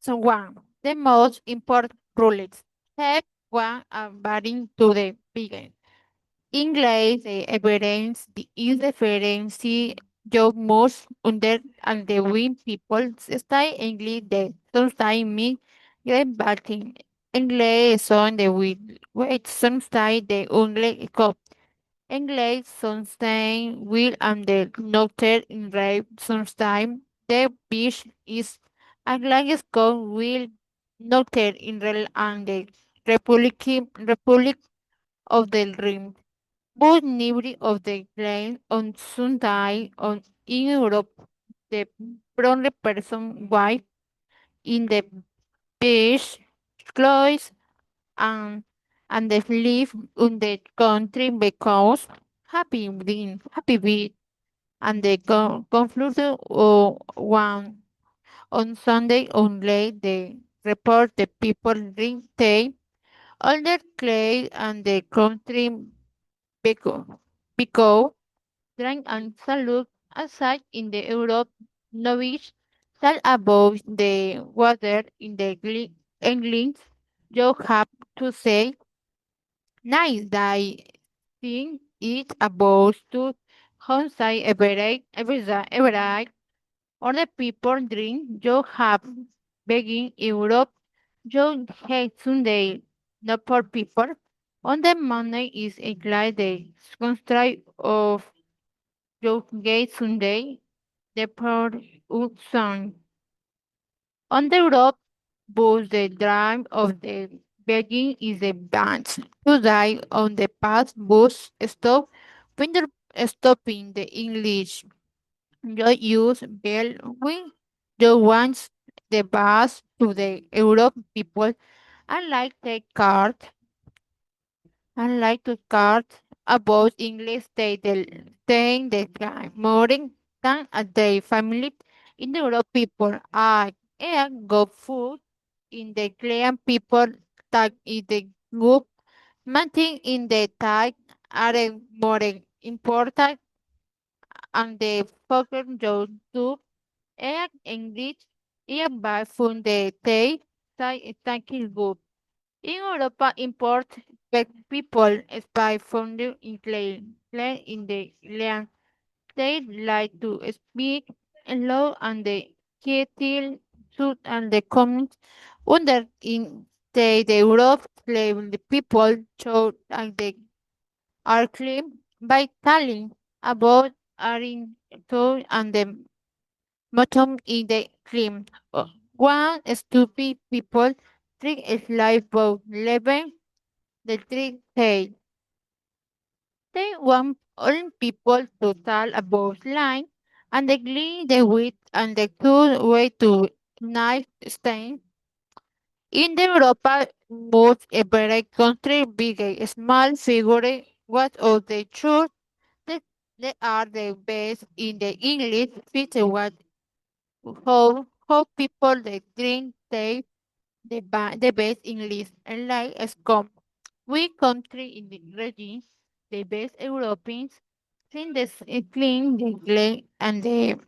So one, the most important rules. Step one according to the beginning. English evidence is the reference you must under and the when people study English they sometimes mean great batting. English on the wait sometimes the English cop. English sometimes will and the noted in right sometimes the beach is a Glasgow will noted in real and the Republic of the Rim. Both neither of the claims on Sunday on in Europe, the only person white in the beach clothes and they live in the country because happy being and the conclusion one on Sunday only the report the people drink tea all the clay and the country because drink and salute aside in the Europe novice sal above the water in the England you have to say nice I think it about to honsai every day or the people drink you have begging Europe you hate Sunday not for people on the Monday is a glad day construct of your gate Sunday the poor song. On the road, both the drum of the begging is a band. Today on the past bus stop, when they're stopping the English, you use bell when you want the bus to the Europe people. I like the card. I like to card about English staying the time more than a day family in the Europe people. I go food in the Korean people that is the group mating in the tag are more important and the focus you do English by from the tay thanking group. In Europa import people spy from the England in the land. They like to speak low and the kettle suit and the comments under in the Europe the people show and they are claimed by telling about Arin and the bottom in the cream. One stupid people trick is life both living the trick say. They want all people to tell about line and the glee the wit and the cool way to knife stain. In the Europa, most every country, big and small figure, what of the truth, that they are the best in the English, fit what how people they drink, they the best English, and like as come. We country in the region, the best Europeans, clean clean the clay and the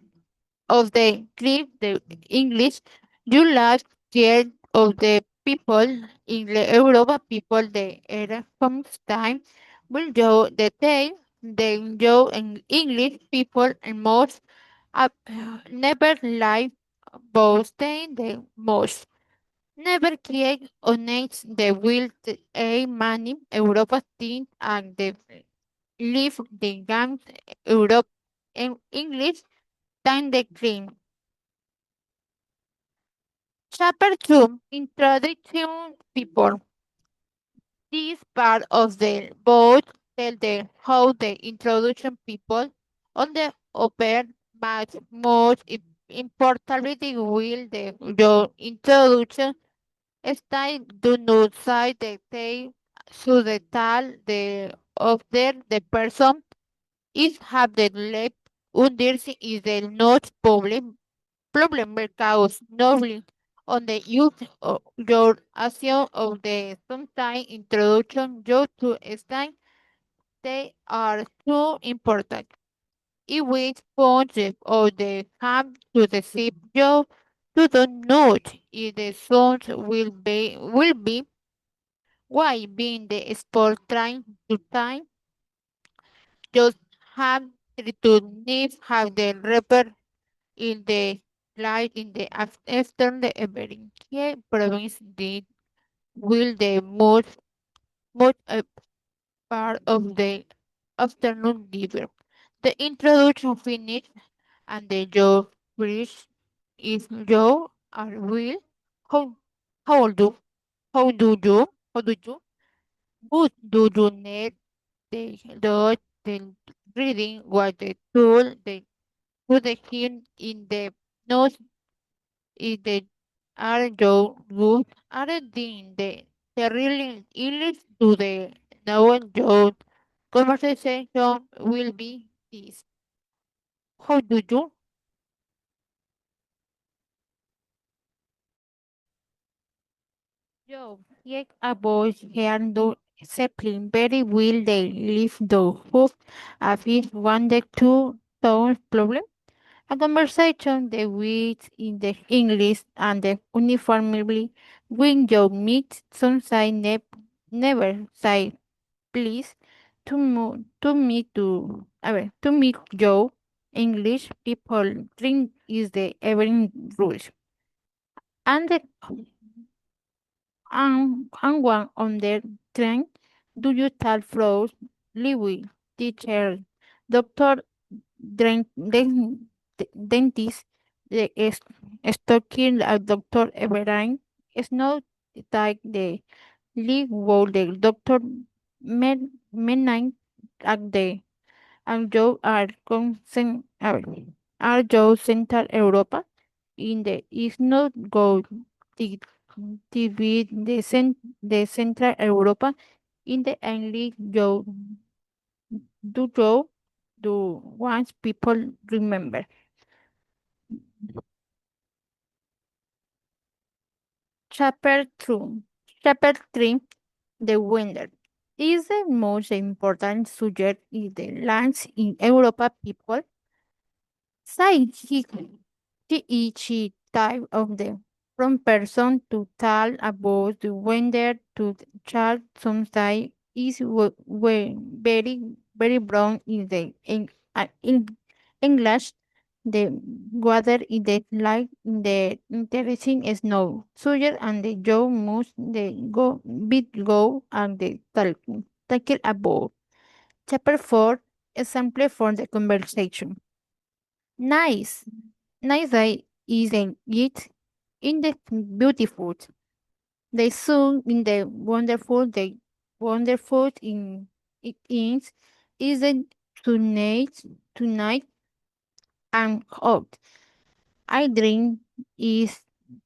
of the clip the English, you last year of the people in the Europa people the era comes time will go the day then go in English people and most up never like both the most. Never create honest the will a money Europa team and the leave the games Europe in English than the clean. Chapter 2 Introduction People. This part of the book tells the how the introduction people on the upper but most importantly will the your introduction style do not side the take so the tal the of the person is have the left under is the not problem because knowledge on the use of your action of the sometime introduction you to style they are too important. In which point of the come to the ship you You don't know if the sun will be why being the sport trying to time just have to need have the repair in the light in the after the evening. Here province did will the most part of the afternoon giver. The introduction finished and the job bridge is Joe or Will. How how do how do you good do you need the reading what the tool the put the hint in the nose is the are Joe good are the really English to the now Joe conversation will be this. How do you Yo, yet avoid handle Zeppelin very will they leave the hook as if one the two tone problem. A conversation the with in the English and the uniformly when you meet some say never say please to me to meet Joe English people drink is the every rule. And the and one on the train, do you tell Frost, Louis, teacher, doctor, dentist, the stocking doctor Everine, is not like the league wall the doctor men at the and Joe are Joe Central Europa in the is not go the TV the Central Europa in the only Joe do Joe do once people remember. Chapter 2 Chapter 3 The winter is the most important subject in the lands in Europa people say he each type of them, from person to tell about the weather to child sometimes is very very brown in English. The weather in the like in the interesting snow. Sugar and the Joe must the go bit go and the tackle about. Chapter 4 Example for the conversation. Nice. Nice day is an it in the beautiful. The sun in the wonderful in it is a tonight and hot. I drink is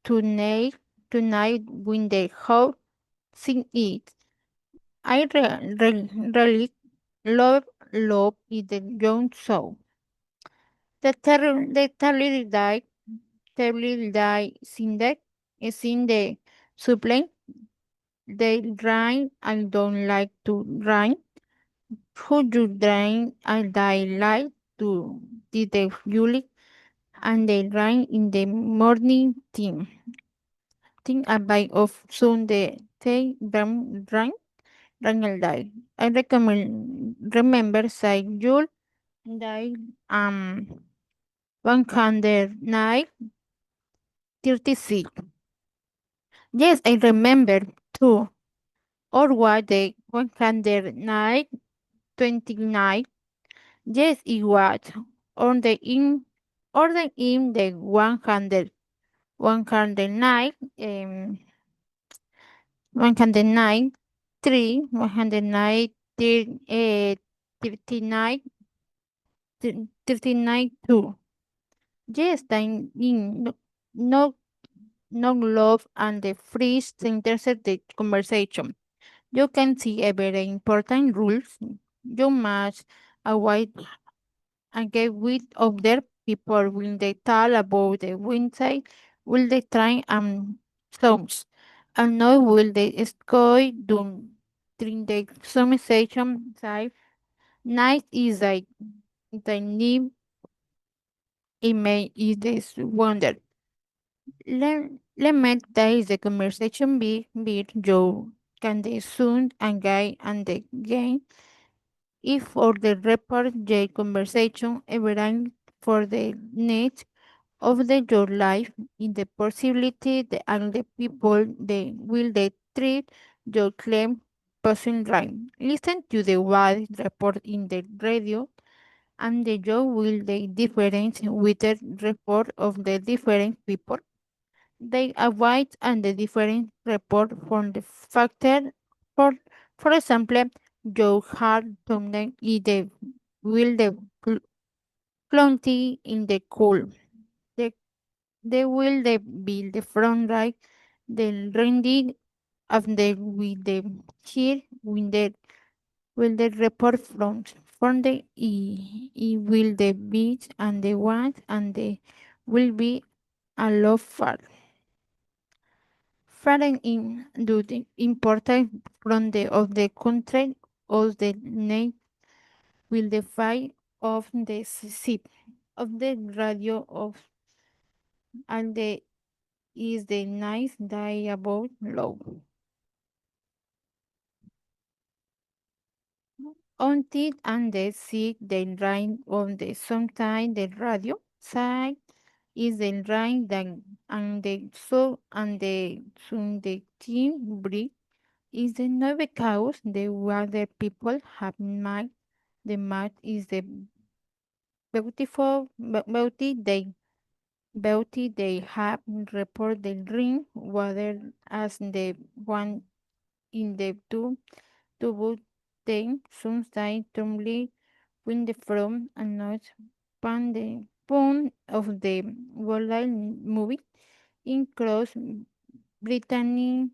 tonight when the hot thing it. I really love is the young soul. The terribly die syntax is in the supplement. They rhyme and don't like to rhyme. Who you rhyme and I like to did the Julie and they rhyme in the morning team. Think about of soon the take them rhyme and die. I recommend remember say Jule die 109:36. Yes, I remember too. Or what the 129. Yes, it was. On the in the 109, 109, 3, 109, 39, 39, 2. Yes, the in no, no love and the freeze intercept the conversation. You can see a very important rules. You must avoid and get rid of their people when they tell about the windside, will they try and songs. And now will they sky during the conversation side. Night is like the new image is this wonder. Let that the conversation be Joe can the soon and guy and the gain if for the report the conversation everything for the needs of the your life in the possibility the and the people they will they treat your claim person right. Listen to the wide report in the radio and the job will the difference with the report of the different people. They avoid and the different report from the factor for for example your heart thumbnail is the will the plenty in the cool. The they will they be the front right the rending of the with the here with the report from the e will the beach and the one and the will be a lot far. Foreign in do the important from the of the country of the name will the fight of the ship of the radio of and the is the nice die about low. Until and the sick the rain on the sometime the radio side is the rain that and the so and the soon the team break is the nove cows the other people have made the math is the beauty they have report the ring whether as the one in the two both them sometimes tumbling when the from and not pan the point of the worldwide movie in cross Brittany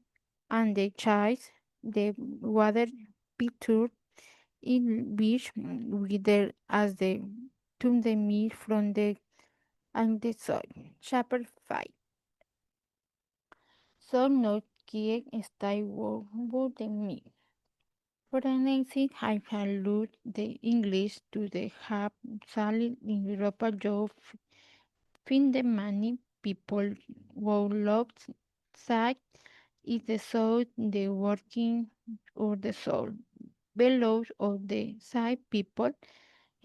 and the child the water picture in beach wither as the to the meat from the and the soil. Chapter 5. So no kie stay wo the me. For an exit, I can look the English to the hub salad in Europa job find the many people who love side is the soul the working or the soul. Below of the side people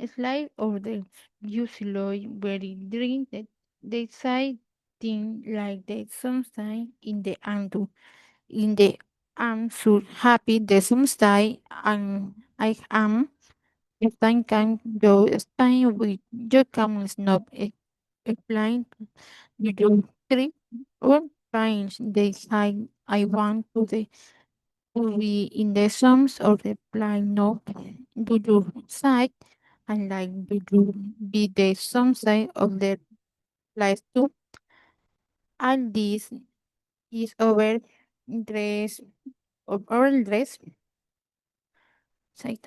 slide of the usually very drink that they side thing like the sunshine in the andu. In the I'm so happy the sunshine and I am Spain can go Spain with your can not explain you do trip or find the side I want to be in the sums of the plan no do you side and like do you be the some side of the place too and this is over dress of oral dress side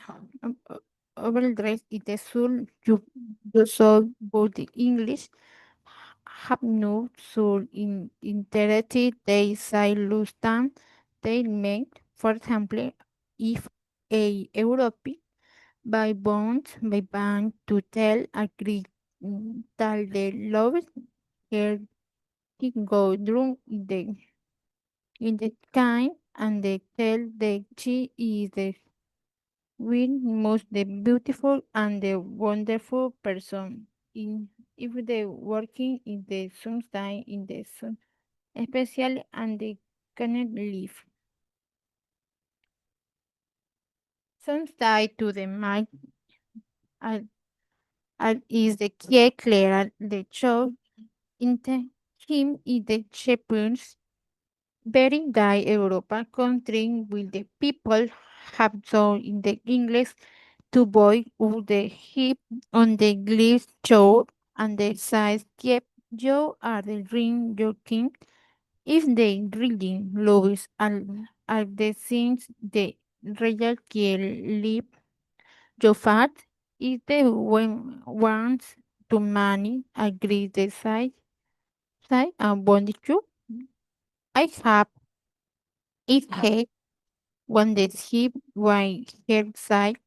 oral dress is the soul you saw both the English have no soul in interactive they say lose time they make for example if a European by bonds by band to tell agree that the love here he go drunk in the kind and they tell the she is the will most the beautiful and the wonderful person in if they working in the sunshine in the sun especially and they cannot live sunshine to the mind and is the key clear the show into him is the shepherds very die Europa country with the people have so in the English to boy with the hip on the glyph show and the size keep you are the ring your king if they reading Louis are the things the real kill leap your fat is the when wants to money agree the side and bondage you I have it head when the hip when her side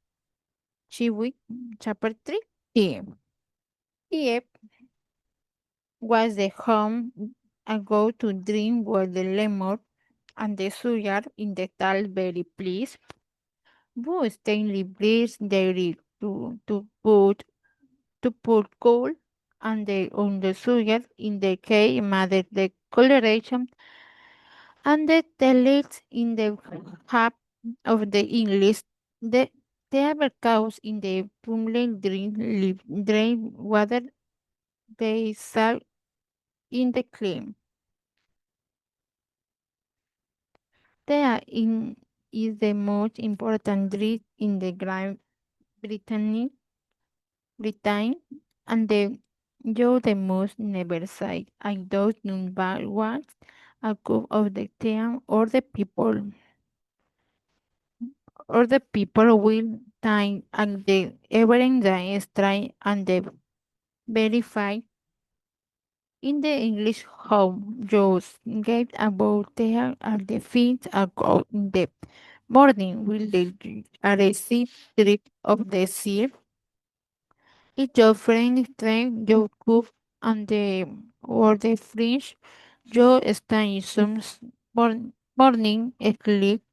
she week chapter 3 p.m. Yep, was the home I go to drink with the lemon and the sugar in the tall very please. Boo Stanley breathes daily to put coal and the on the sugar in the cake mother the coloration and the tailets in the half of the English. The other cows in the pumpkin drain water they saw in the claim. There in is the most important drink in the Grand Britain, and the most never say I don't know but once a cup of the tea or the people will time and the everything the try and the verify in the English home Joe's get about there are the things are go in the morning will the receive trip of the sea. If your friend train your cook and the or the French you stay some morning sleep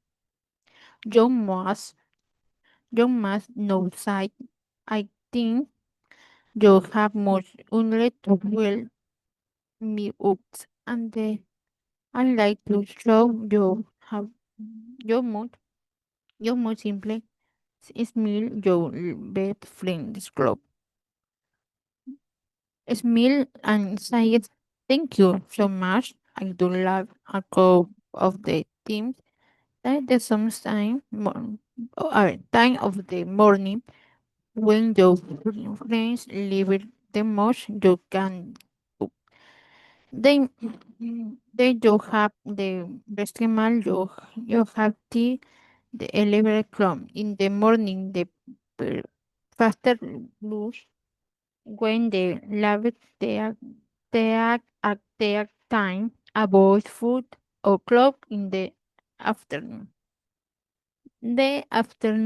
you must know sight. I think you have much only to well me up and I like to show you have your mood simply smile your best friend's club. Smile and say thank you so much. I do love a couple of the teams that the sometime time of the morning when your friends leave the most you can do. They they do have the festival you have tea the 11 o'clock in the morning the uh, faster blues when the love at their time about food o'clock in the afternoon. The after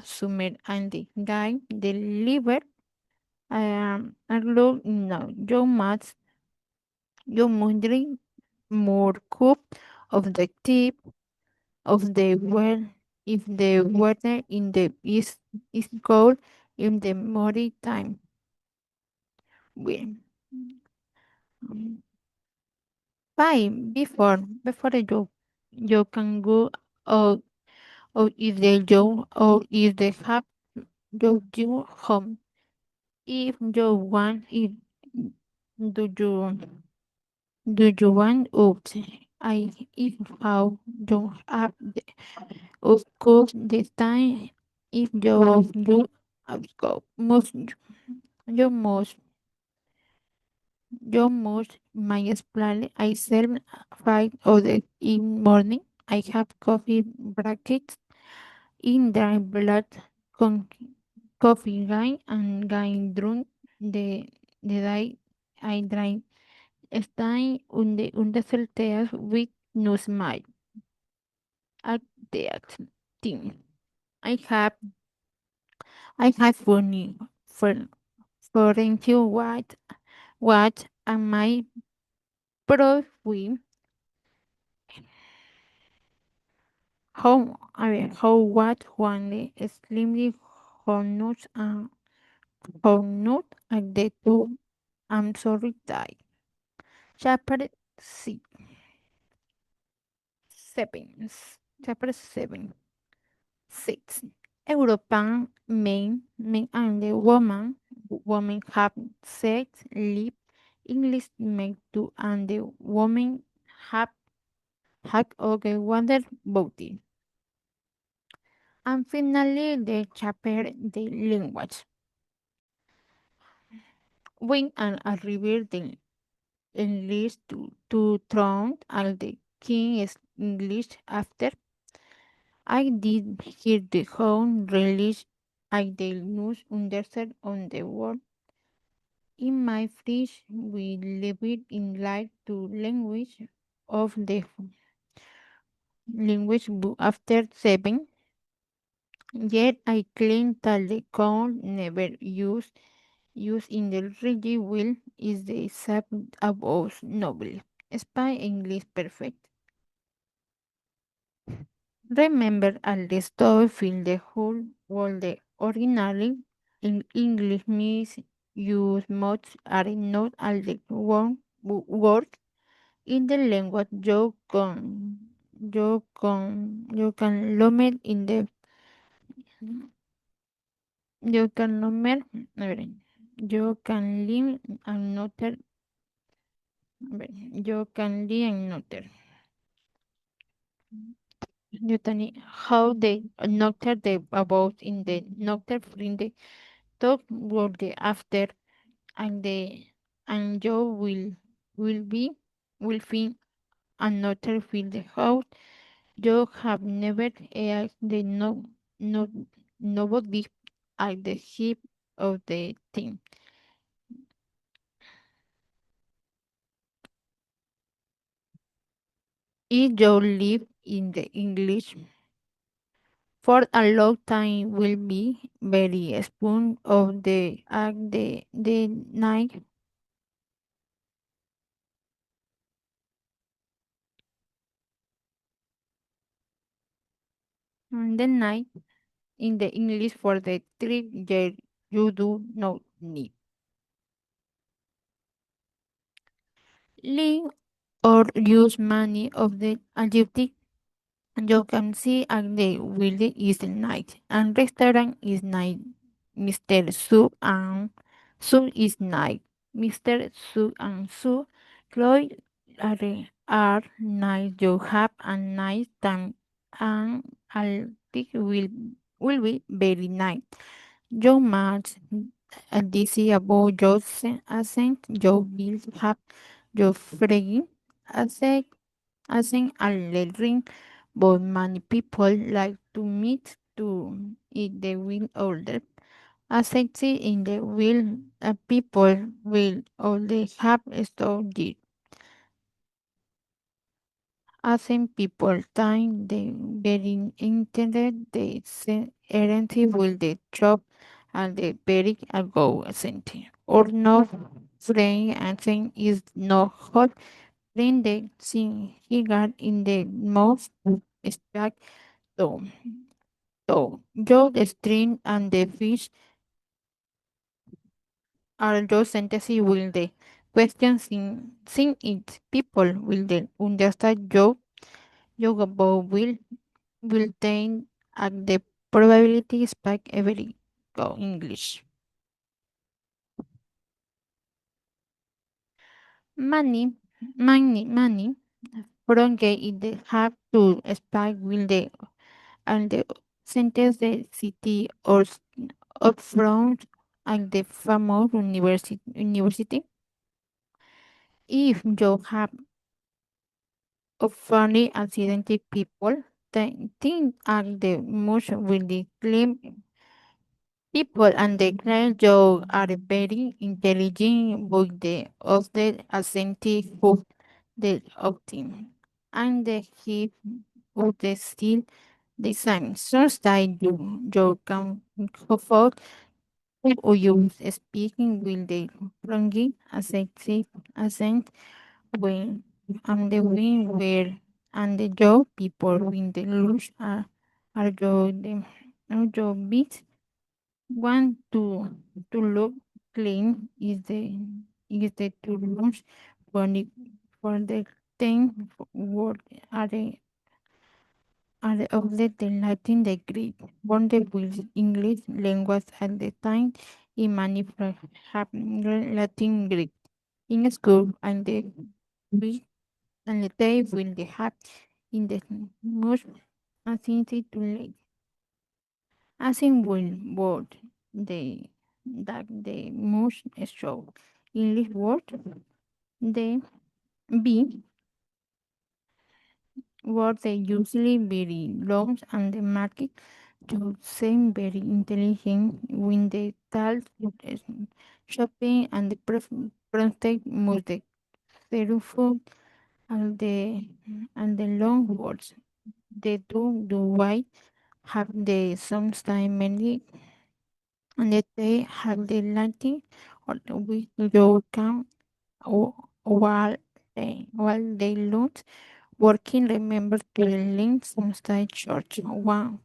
summer and the guy deliver a look no you must drink more cup of the tip of the well if the water in the is cold in the morning time. Well, fine before you can go or is the you or is the have you home if you want it do you do you want oops I if how you have the of course this time if you go you must my explain I sell 5 in morning I have coffee brackets in dry blood con coffee guy and guy drunk the day I drank stein und solteas with no smile at the team. I have funny for you what am I proud how what one extremely honest at the two I'm sorry die. Chapter 7. Chapter 7. 6. European men and the woman have sex, live, English men too, and the woman have hack okay wonder body. And finally, the chapter the language. When and arrive the English to throne and the king is English after I did hear the horn release I the news understood on the world. In my fridge we live it in light to language book after 7. Yet I claim that the corn never used used in the Rigi will is the sub above novel. Spy English perfect. Remember al the story feel the whole world the originally in English means use much are not all the word in the language you can learn in the you can learn a ver, you can live another a ver, you can live another you can how they nocture the about in the nocture in the talk word the after and the and you will be will feel another feel the house you have never asked the no nobody at the hip of the thing. If you live in the English for a long time will be very spoon of the night the night in the English for the trip year you do not need. Link or use many of the adjectives you can see at the building is night and restaurant is night. Mr. Su and Su is night. Mr. Su and Su Chloe are nice. You have a nice time and I think will be very nice. You must this is about your accent. You will have your friend accent accent and lettering, but many people like to meet to eat the will order. As I see in the will, people will only have studied. As in people time they getting internet, the errands will the job and the very ago center. Or no friend and thing is not hot. Then the thing he got in the most stack so, Joe, the string and the fish are those sentences will the questions in it people will then understand Joe about will then at the probability speak every go English. Money from in the have to speak will the and the sentence the city or up front and the famous university. If you have a funny accidental people, the thing and the most will claim people and the claim you are very intelligent with the of the accidental who the optim and the he would the still the same source that you can afford or you speaking with the wrong accent when and the wind where and the job people when the lush are the beat want to look clean is the to launch for the thing word are the of the Latin the Greek born the with English language at the time in many have Latin Greek in school and the we and the day will they have in the most affinity to late. As in word the that the most show English word the B word they usually very long and the market to seem very intelligent when they tell shopping and the prospect most the food and the long words they do why have the sometimes many and that they have the lighting or with your can while they look working. Remember to the links inside church. One.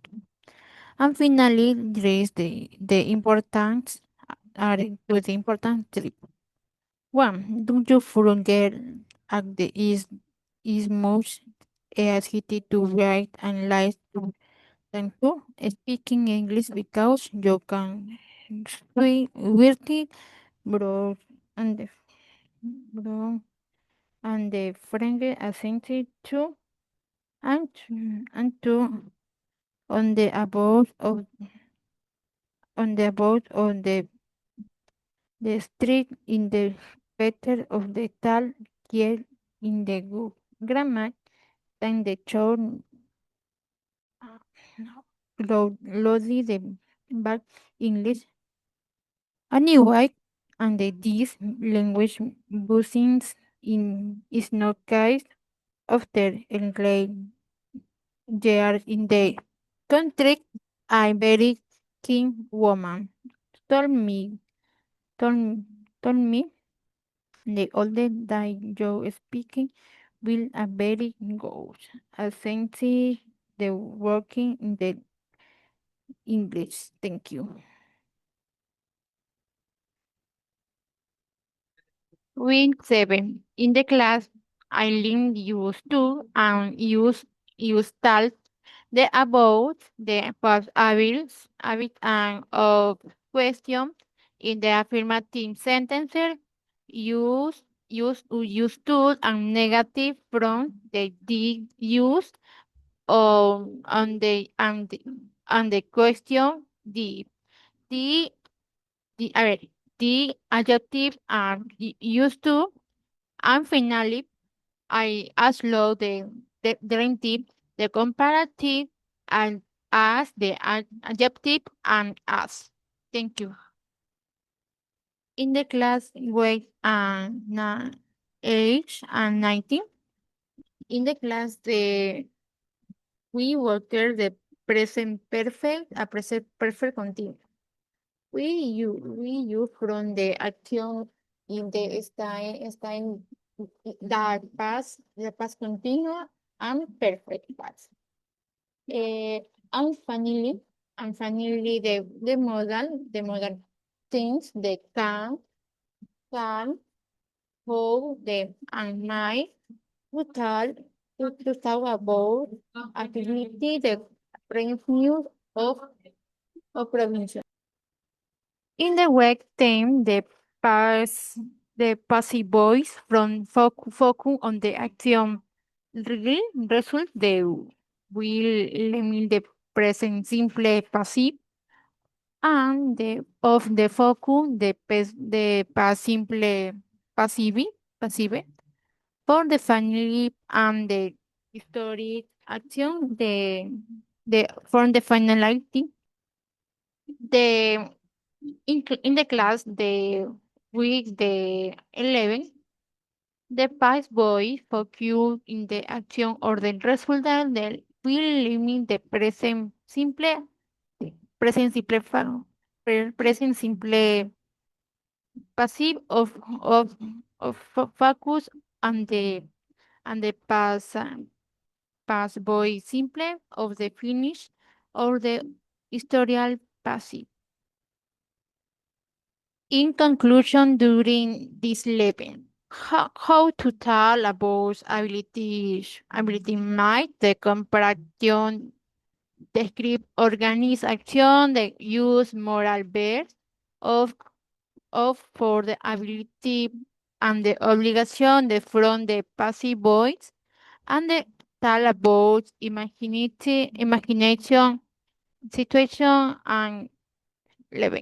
And finally, there is the important are to the important trip. One, don't you forget at the is most hesitate to write and lies to than to speaking English because you can speak witty bro and the bro and the friendly accent too and to on the about of on the about on the street in the better of the tal here in the good grammar than the show Lodi the back English anyway and the this language buzzings in is no case after English they are in the country I very king woman told me told, told me the older that you speaking will a very good accent the working in the English. Thank you. Week 7. In the class, I learned use to and use tal the about the past habits and of question in the affirmative sentences use to and negative from the did use on the question the a ver, the adjective are used to and finally I slow the relative, the comparative, and as the adjective and as. Thank you. In the class weight and age and 19. In the class we worked the present perfect a present perfect continuous. We use from the action in the that past the past continuous and perfect past. Eh, and finally the modal things the can how the and might total to talk about activity the revenue of province. In the web theme, the passive voice from focus on the action really result the will limit the present simple passive and the focus the past simple passive for the family and the historic action the from the finality the in the class the 11 the past boy focus in the action or the result del will limit the present simple passive of focus and the past boy simple of the finish or the historical passive. In conclusion, during this lesson, how to tell about ability might, the comparison, describe organization, the use moral verbs of for the ability and the obligation, the from the passive voice, and the tell about imagination, situation, and living.